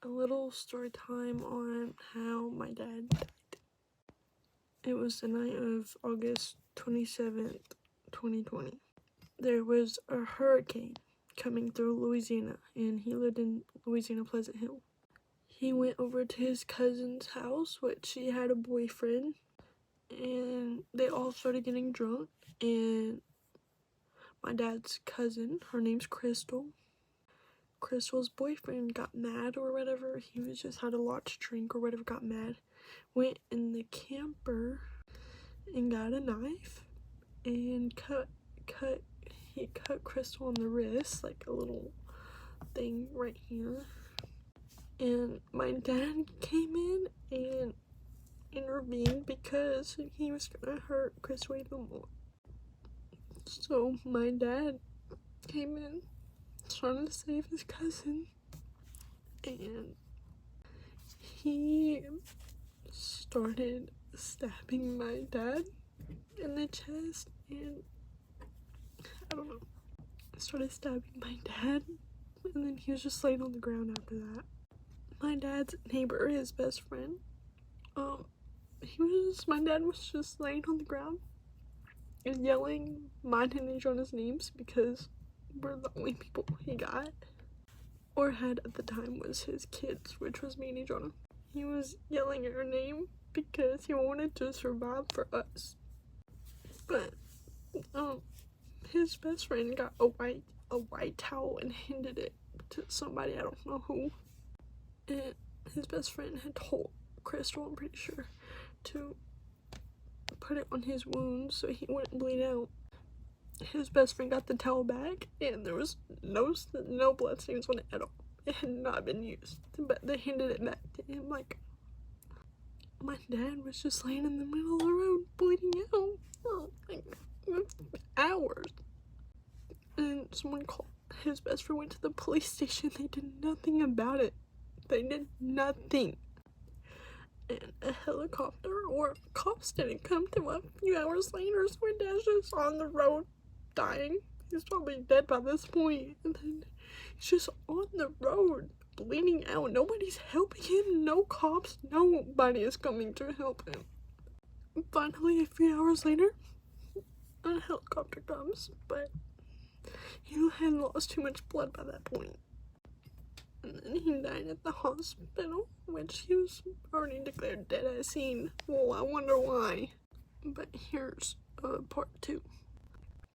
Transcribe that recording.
a little story time on how my dad died. It was the night of August 27th, 2020. There was a hurricane coming through Louisiana, and he lived in Louisiana, Pleasant Hill. He went over to his cousin's house, which she had a boyfriend, and they all started getting drunk, and my dad's cousin, her name's Crystal. Crystal's boyfriend got mad or whatever. He was just had a lot to drink or whatever, got mad. Went in the camper and got a knife and he cut Crystal on the wrist, like a little thing right here. And my dad came in and intervened because he was gonna hurt Crystal even more. So my dad came in trying to save his cousin, and he started stabbing my dad in the chest, and I don't know, started stabbing my dad, and then he was just laying on the ground after that. My dad's neighbor, his best friend, my dad was just laying on the ground and yelling mine and Jonah's names because we're the only people he got or had at the time was his kids, which was me and Jonah. He was yelling our name because he wanted to survive for us. But his best friend got a white towel and handed it to somebody, I don't know who. And his best friend had told Crystal, I'm pretty sure, to put it on his wounds so he wouldn't bleed out. His best friend got the towel back, and there was no blood stains on it at all. It had not been used, but they handed it back to him. Like, my dad was just laying in the middle of the road bleeding out for like hours. And someone called, his best friend went to the police station. They did nothing about it. They did nothing. And a helicopter or cops didn't come to a few hours later, so my dad's just on the road dying. He's probably dead by this point. And then he's just on the road bleeding out. Nobody's helping him. No cops. Nobody is coming to help him. Finally, a few hours later, a helicopter comes, but he had lost too much blood by that point. And then he died at the hospital, which he was already declared dead at scene. Well, I wonder why. But here's part 2.